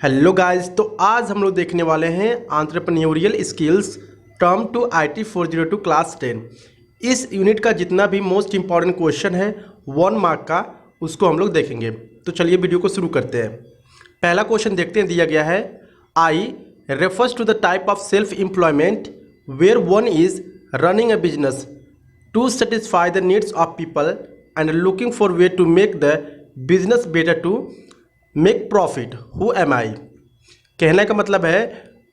Hello guys, तो आज हम लोग देखने वाले हैं entrepreneurial skills term two IT 402 class 10। इस यूनिट का जितना भी मोस्ट इंपॉर्टेंट क्वेश्चन है 1 मार्क का, उसको हम लोग देखेंगे। तो चलिए वीडियो को शुरू करते हैं। पहला क्वेश्चन देखते हैं, दिया गया है I refers to the type of self employment where one is running a business to satisfy the needs of people and looking for way to make the business better to make profit. Who am I? कहने का मतलब है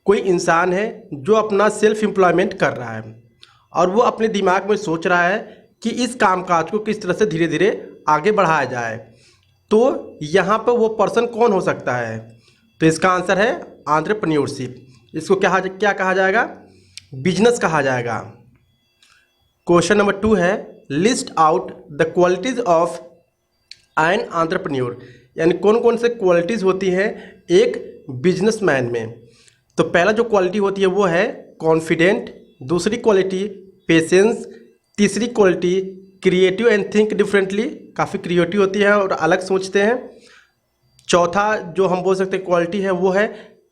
कोई इंसान है जो अपना self employment कर रहा है और वो अपने दिमाग में सोच रहा है कि इस कामकाज को किस तरह से धीरे धीरे आगे बढ़ाया जाए। तो यहाँ पर वो पर्सन कौन हो सकता है? तो इसका आंसर है एंटरप्रेन्योरशिप। इसको क्या कहा जाएगा? बिजनेस कहा जाएगा। क्वेश्चन नंबर 2 है list out the qualities of an entrepreneur, यानी कौन कौन से क्वालिटीज़ होती हैं एक बिजनेसमैन में। तो पहला जो क्वालिटी होती है वो है कॉन्फिडेंट, दूसरी क्वालिटी पेशेंस, तीसरी quality creative and think differently, काफ़ी क्रिएटिव होती है और अलग सोचते हैं। चौथा जो हम बोल सकते हैं क्वालिटी है वो है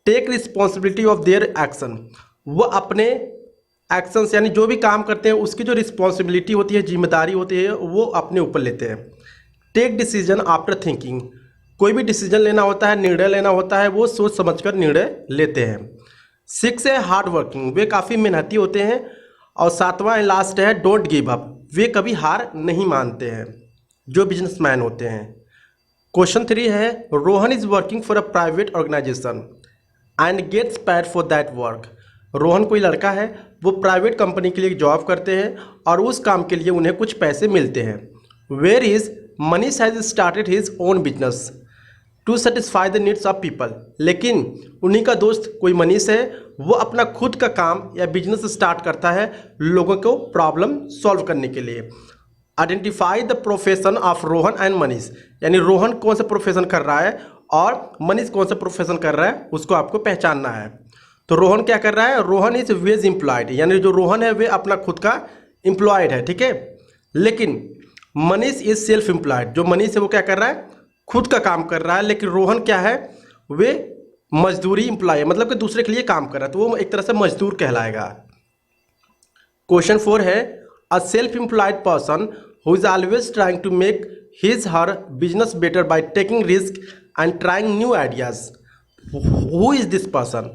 take responsibility of their action, वो अपने एक्शंस यानी जो भी काम करते हैं उसकी जो रिस्पॉन्सिबिलिटी होती है, जिम्मेदारी होती है, वो अपने ऊपर लेते हैं। टेक डिसीजन आफ्टर थिंकिंग, कोई भी डिसीजन लेना होता है, निर्णय लेना होता है, वो सोच समझकर निर्णय लेते हैं। 6 है हार्ड वर्किंग, वे काफ़ी मेहनती होते हैं। और 7वां लास्ट है डोंट गिव अप, वे कभी हार नहीं मानते हैं जो बिजनेसमैन होते हैं। क्वेश्चन 3 है Rohan is working for a private organisation and gets paid for that work. Rohan कोई लड़का है, वो प्राइवेट कंपनी के लिए जॉब करते हैं और उस काम के लिए उन्हें कुछ पैसे मिलते हैं। Whereas Manish has started his own business to satisfy the needs of people, लेकिन उन्हीं का दोस्त कोई मनीष है, वो अपना खुद का काम या बिजनेस स्टार्ट करता है लोगों को प्रॉब्लम सॉल्व करने के लिए। Identify the profession of Rohan and Manish, यानी रोहन कौन सा प्रोफेशन कर रहा है और मनीष कौन सा प्रोफेशन कर रहा है, उसको आपको पहचानना है। तो रोहन क्या कर रहा है? रोहन इज वेज एम्प्लॉयड, यानी जो रोहन है वे अपना खुद का एम्प्लॉयड है, ठीक है। लेकिन मनीष इज सेल्फ एम्प्लॉयड, जो मनीष है वो क्या कर रहा है? खुद का काम कर रहा है। लेकिन रोहन क्या है? वे मजदूरी एम्प्लॉय है, मतलब कि दूसरे के लिए काम कर रहा है, तो वो एक तरह से मजदूर कहलाएगा। क्वेश्चन 4 है a self employed person who is always trying to make his her business better by taking risk and trying new ideas. Who is this person?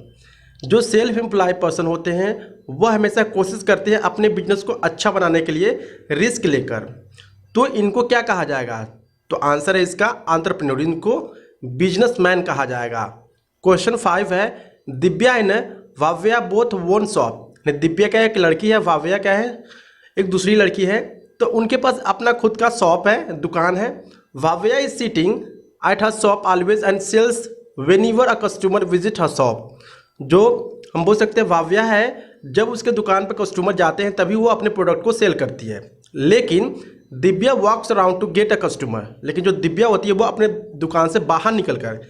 जो सेल्फ एम्प्लॉय पर्सन होते हैं वह हमेशा कोशिश करते हैं अपने बिजनेस को अच्छा बनाने के लिए रिस्क लेकर। तो इनको क्या कहा जाएगा? तो आंसर है इसका एंटरप्रेन्योर, इनको बिजनेसमैन कहा जाएगा। क्वेश्चन 5 है Divya and Vavya both own shop. Divya क्या है? एक लड़की है, वाव्या क्या है? एक दूसरी लड़की है। तो उनके पास अपना खुद का शॉप है, दुकान है। Vavya is sitting at her shop always and sells whenever a customer visit her shop. जो हम बोल सकते हैं वाव्या है, जब उसके दुकान पर कस्टमर जाते हैं तभी वो अपने प्रोडक्ट को सेल करती है। लेकिन Divya walks around to get a customer, लेकिन जो दिव्या होती है वो अपने दुकान से बाहर निकलकर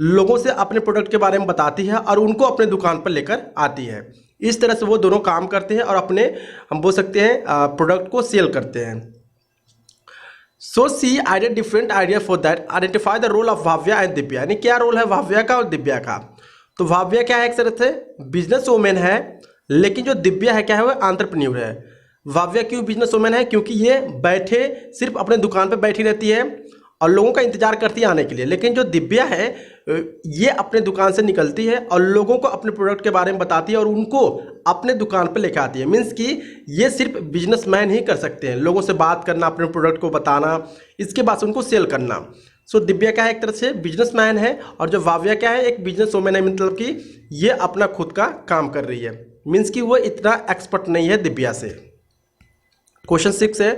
लोगों से अपने प्रोडक्ट के बारे में बताती है और उनको अपने दुकान पर लेकर आती है। इस तरह से वो दोनों काम करते हैं और अपने हम बोल सकते हैं प्रोडक्ट को सेल करते हैं। So see idea different idea for that identify the role of Bhavya and Divya, यानी क्या रोल है भाव्या का और दिव्या का। तो भाव्या क्या है? एक तरह से बिजनेस वोमेन है, लेकिन जो दिव्या है क्या है? वो एंटरप्रेन्योर है। वाव्या क्यों बिजनेस वुमेन है? क्योंकि ये बैठे सिर्फ अपने दुकान पे बैठी रहती है और लोगों का इंतजार करती है आने के लिए। लेकिन जो दिव्या है ये अपने दुकान से निकलती है और लोगों को अपने प्रोडक्ट के बारे में बताती है और उनको अपने दुकान पे लेकर आती है। मीन्स कि ये सिर्फ बिजनेसमैन ही कर सकते हैं, लोगों से बात करना, अपने प्रोडक्ट को बताना, इसके बाद उनको सेल करना। सो दिव्या क्या है? एक तरह से बिजनेसमैन है और जो वाव्या क्या है? एक बिजनेस वुमेन है, मतलब कि ये अपना खुद का काम कर रही है। मीन्स कि वो इतना एक्सपर्ट नहीं है दिव्या से। क्वेश्चन 6 है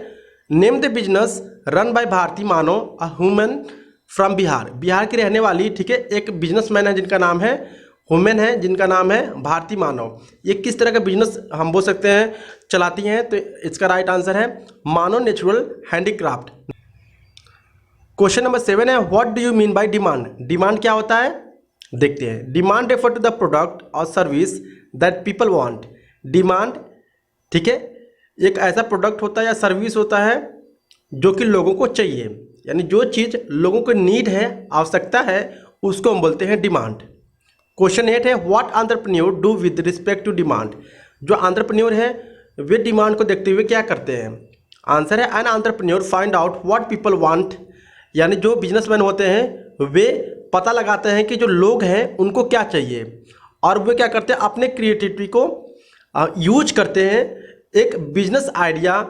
name the business run by Bharti Manav a human from Bihar. Bihar की रहने वाली, ठीक है, एक बिजनेसमैन है जिनका नाम है ह्यूमन है, जिनका नाम है भारती मानव। ये किस तरह का बिजनेस हम बोल सकते हैं चलाती हैं? तो इसका राइट आंसर है Manav natural handicraft. Question number 7 है what do you mean by demand. Demand क्या होता है? देखते हैं। Demand refer to the product और service that people want. Demand, ठीक है, एक ऐसा प्रोडक्ट होता है या सर्विस होता है जो कि लोगों को चाहिए, यानी जो चीज़ लोगों को नीड है, आवश्यकता है, उसको हम बोलते हैं डिमांड। क्वेश्चन 8 है what entrepreneur do with respect to demand. जो एंटरप्रेन्योर है वे डिमांड को देखते हुए क्या करते हैं। आंसर है an entrepreneur find out what people want, यानी जो बिजनेसमैन होते हैं वे पता लगाते हैं कि जो लोग हैं उनको क्या चाहिए और वे क्या करते हैं अपने क्रिएटिविटी को यूज करते हैं, एक बिजनेस आइडिया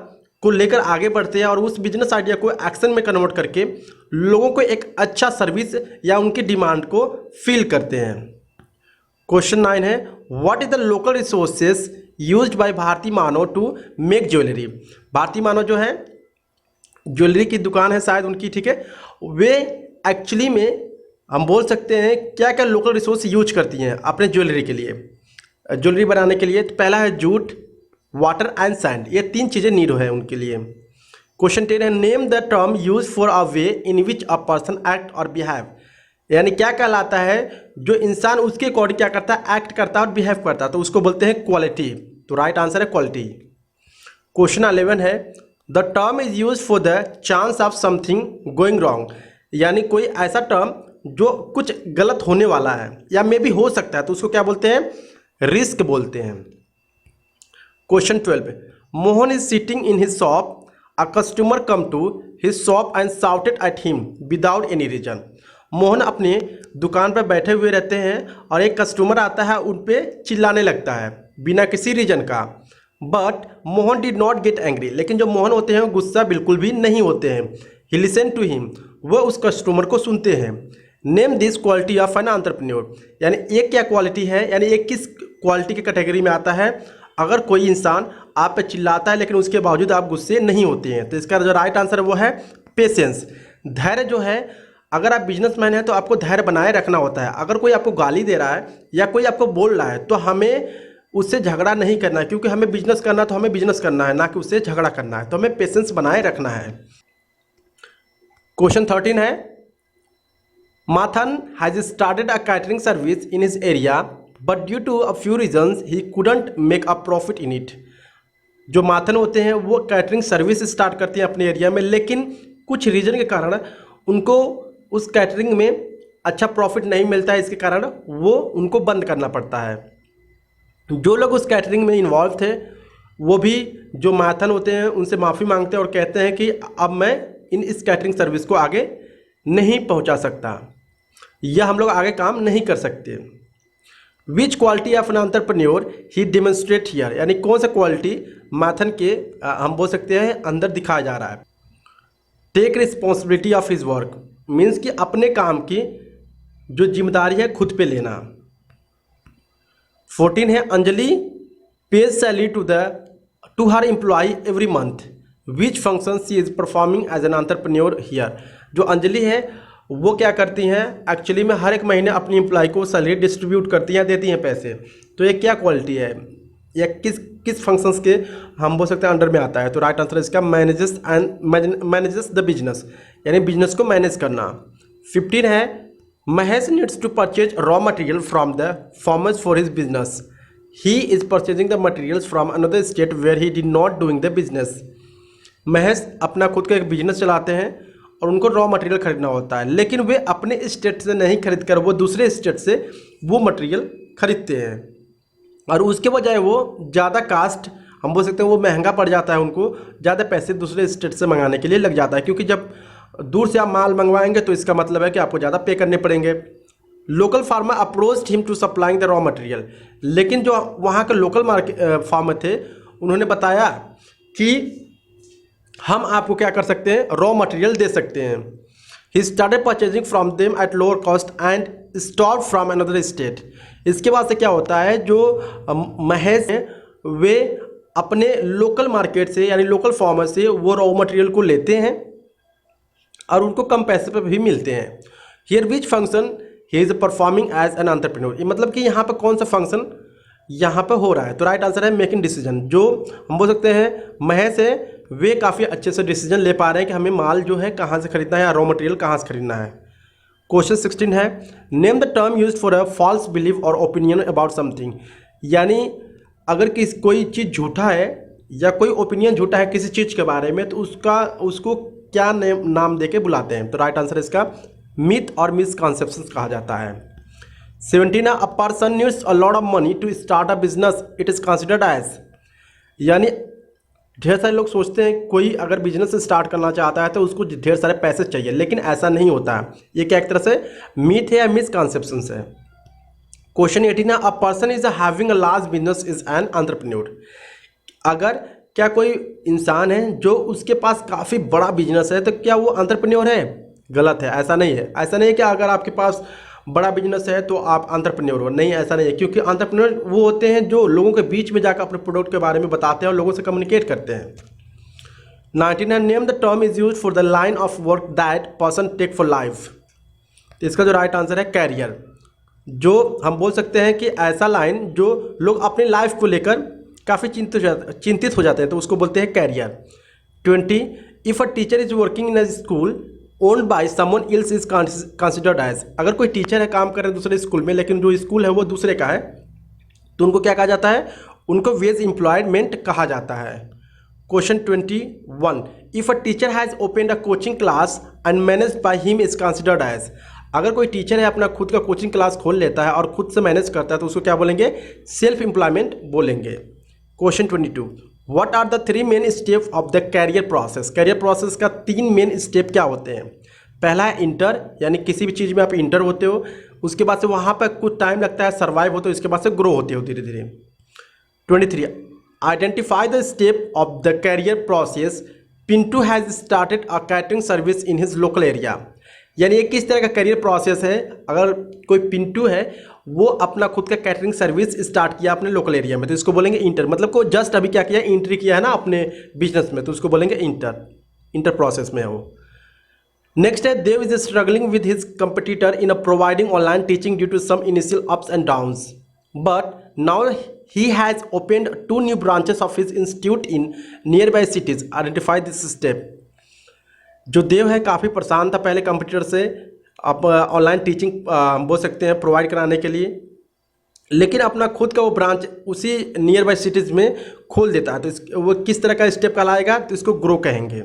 को लेकर आगे बढ़ते हैं और उस बिजनेस आइडिया को एक्शन में कन्वर्ट करके लोगों को एक अच्छा सर्विस या उनकी डिमांड को फिल करते हैं। क्वेश्चन 9 है what is the local resources used by Bharti Manav to make jewellery. Bharti Manav जो है ज्वेलरी की दुकान है शायद उनकी, ठीक है, वे एक्चुअली में हम बोल सकते हैं क्या क्या लोकल रिसोर्स यूज करती हैं अपने ज्वेलरी के लिए, ज्वेलरी बनाने के लिए। तो पहला है जूट, वाटर एंड सैंड, ये 3 चीज़ें नीड है उनके लिए। क्वेश्चन 10 है name the term use for a way in which a person act और बिहेव, यानी क्या कहलाता है जो इंसान उसके अकॉर्डिंग क्या करता है, एक्ट करता है और बिहेव करता है, तो उसको बोलते हैं क्वालिटी। तो राइट आंसर है क्वालिटी। क्वेश्चन 11 है the term is use for the chance of something going wrong, यानी कोई ऐसा टर्म जो कुछ गलत होने वाला है या मे भी हो सकता है तो उसको क्या बोलते हैं, रिस्क बोलते हैं। Question 12 Mohan is sitting in his shop, a customer come to his shop and shouted at him without any reason. Mohan अपने दुकान पर बैठे हुए रहते हैं और एक कस्टमर आता है उन पर चिल्लाने लगता है बिना किसी रीजन का। But Mohan did not get angry, लेकिन जो मोहन होते हैं वो गुस्सा बिल्कुल भी नहीं होते हैं। ही लिसन टू हिम, वह उस कस्टमर को सुनते हैं। Name this quality of an entrepreneur, यानी एक क्या क्वालिटी है, यानी एक किस क्वालिटी की कैटेगरी में आता है अगर कोई इंसान आप पे चिल्लाता है लेकिन उसके बावजूद आप गुस्से नहीं होते हैं। तो इसका जो राइट आंसर है वो है पेशेंस। धैर्य जो है, अगर आप बिजनेसमैन हैं तो आपको धैर्य बनाए रखना होता है। अगर कोई आपको गाली दे रहा है या कोई आपको बोल रहा है तो हमें उससे झगड़ा नहीं करना है, क्योंकि हमें बिजनेस करना है तो हमें बिजनेस करना है, ना कि उससे झगड़ा करना है। तो हमें पेशेंस बनाए रखना है। क्वेश्चन 13 है Mathan has started a catering service in his area but due to a few reasons he couldn't make a profit in it. जो माथन होते हैं वो कैटरिंग सर्विस स्टार्ट करते हैं अपने एरिया में, लेकिन कुछ रीजन के कारण उनको उस कैटरिंग में अच्छा प्रॉफिट नहीं मिलता है, इसके कारण वो उनको बंद करना पड़ता है। जो लोग उस कैटरिंग में इन्वॉल्व थे वो भी जो माथन होते हैं उनसे माफ़ी मांगते हैं और कहते हैं कि अब मैं इस कैटरिंग सर्विस को आगे नहीं पहुंचा सकता या हम लोग आगे काम नहीं कर सकते। विच quality of an entrepreneur he demonstrate here, यानी कौन सा क्वालिटी माथन के हम बोल सकते हैं अंदर दिखाया जा रहा है। Take responsibility of his work, means कि अपने काम की जो जिम्मेदारी है खुद पे लेना। 14 है Anjali pays salary to her employee every month, which function she is performing as an entrepreneur here. जो अंजलि है वो क्या करती हैं एक्चुअली में हर एक महीने अपनी एम्प्लॉय को सैलरी डिस्ट्रीब्यूट करती हैं, देती हैं पैसे। तो ये क्या क्वालिटी है या किस फंक्शंस के हम बोल सकते हैं अंडर में आता है। तो राइट आंसर इसका मैनेजेस द बिजनेस, यानी बिजनेस को मैनेज करना। 15 है Mahesh needs to purchase raw material from the farmers for his business, he is purchasing the materials from another state where he did not doing the business. Mahesh अपना खुद का एक business चलाते हैं और उनको रॉ मटेरियल खरीदना होता है, लेकिन वे अपने स्टेट से नहीं खरीद कर वो दूसरे स्टेट से वो मटेरियल खरीदते हैं और उसके बजाय वो ज़्यादा कास्ट हम बोल सकते हैं वो महंगा पड़ जाता है, उनको ज़्यादा पैसे दूसरे स्टेट से मंगाने के लिए लग जाता है, क्योंकि जब दूर से आप माल मंगवाएंगे तो इसका मतलब है कि आपको ज़्यादा पे करने पड़ेंगे। Local farmer approached him to supplying the raw material, लेकिन जो वहाँ के लोकल मार्केट फार्मर थे उन्होंने बताया कि हम आपको क्या कर सकते हैं, रॉ मटेरियल दे सकते हैं। He started purchasing from them at lower cost and stop from another state. इसके बाद से क्या होता है, जो महेश हैं वे अपने लोकल मार्केट से यानी लोकल फार्मर से वो रॉ मटेरियल को लेते हैं और उनको कम पैसे पर भी मिलते हैं। Here which function he is performing as an entrepreneur, मतलब कि यहाँ पर कौन सा फंक्शन यहाँ पर हो रहा है। तो राइट आंसर है मेकिंग डिसीजन। जो हम बोल सकते हैं महेश है वे काफ़ी अच्छे से डिसीजन ले पा रहे हैं कि हमें माल जो है कहाँ से खरीदना है या रॉ मटेरियल कहाँ से खरीदना है। क्वेश्चन 16 है name the term used for a false believe और ओपिनियन अबाउट समथिंग, यानी अगर कोई चीज़ झूठा है या कोई ओपिनियन झूठा है किसी चीज़ के बारे में तो उसको क्या नाम दे के बुलाते हैं। तो राइट आंसर इसका मिथ और मिसकॉन्सेप्शंस कहा जाता है। 17 a person needs a lot of money to start a business, it is considered as, यानी ढेर सारे लोग सोचते हैं कोई अगर बिजनेस स्टार्ट करना चाहता है तो उसको ढेर सारे पैसे चाहिए, लेकिन ऐसा नहीं होता है। ये क्या एक तरह से मिथ है या मिसकंसेप्शन है। Question 18, a person is having a large business is an entrepreneur. अगर क्या कोई इंसान है जो उसके पास काफ़ी बड़ा बिजनेस है तो क्या वो एंटरप्रेन्योर है? गलत है, ऐसा नहीं है। ऐसा नहीं है कि अगर आपके पास बड़ा बिजनेस है तो आप एंटरप्रेन्योर हो, नहीं ऐसा नहीं है, क्योंकि एंटरप्रेन्योर वो होते हैं जो लोगों के बीच में जाकर अपने प्रोडक्ट के बारे में बताते हैं और लोगों से कम्युनिकेट करते हैं। 19, name the term is use for the line of work that person take for life. तो इसका जो राइट आंसर है कैरियर। जो हम बोल सकते हैं कि ऐसा लाइन जो लोग अपनी लाइफ को लेकर काफ़ी चिंतित हो जाते हैं तो उसको बोलते हैं career. 20, if a teacher is working in a school owned by someone else is considered as. अगर कोई टीचर है काम कर रहे हैं दूसरे स्कूल में लेकिन जो स्कूल है वो दूसरे का है तो उनको क्या कहा जाता है? उनको वेज एम्प्लॉयमेंट कहा जाता है। Question 21, if a teacher has opened a coaching class and managed by him is considered as. अगर कोई टीचर है अपना खुद का कोचिंग क्लास खोल लेता है और खुद से मैनेज करता है तो उसको क्या बोलेंगे? सेल्फ एम्प्लॉयमेंट बोलेंगे। Question 22, what are the 3 main step of the career process. Career process का 3 मेन स्टेप क्या होते हैं? पहला है इंटर, यानी किसी भी चीज़ में आप इंटर होते हो, उसके बाद से वहाँ पर कुछ टाइम लगता है, सर्वाइव होते हो, इसके बाद से ग्रो होते हो धीरे धीरे। 23, identify the step of the career process Pintu has started a catering service in his local area. यानी ये किस तरह का करियर प्रोसेस है? अगर कोई पिंटू है वो अपना खुद का कैटरिंग सर्विस स्टार्ट किया अपने लोकल एरिया में तो इसको बोलेंगे इंटर। मतलब को जस्ट अभी क्या किया, एंट्री किया है ना अपने बिजनेस में, तो उसको बोलेंगे इंटर प्रोसेस में है वो। नेक्स्ट है, Dev is struggling with his competitor in a providing online teaching due to some initial ups and downs, but now he has opened 2 new branches of his institute in near by cities. Identify this step. जो देव है काफ़ी परेशान था पहले computer से, आप online teaching बोल सकते हैं प्रोवाइड कराने के लिए, लेकिन अपना खुद का वो ब्रांच उसी नियर बाई सिटीज़ में खोल देता है तो वो किस तरह का स्टेप कहलाएगा? तो इसको ग्रो कहेंगे।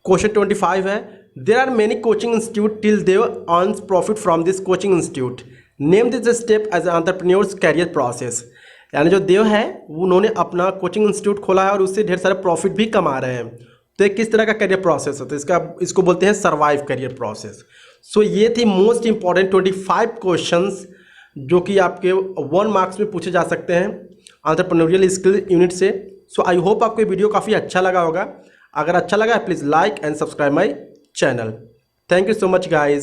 क्वेश्चन 25 है, there are many coaching institute till they earns profit from this coaching institute, name this step as entrepreneurs career process. यानी जो देव है उन्होंने अपना कोचिंग इंस्टीट्यूट खोला है और उससे ढेर सारे प्रॉफिट भी कमा रहे हैं, तो एक किस तरह का करियर प्रोसेस है? तो इसको बोलते हैं सर्वाइव करियर प्रोसेस। सो ये थी मोस्ट इंपॉर्टेंट 25 क्वेश्चंस जो कि आपके 1 मार्क्स में पूछे जा सकते हैं एंटरप्रेन्योरियल स्किल यूनिट से। सो आई होप आपको वीडियो काफ़ी अच्छा लगा होगा। अगर अच्छा लगा please like and subscribe my channel. Thank you so much guys.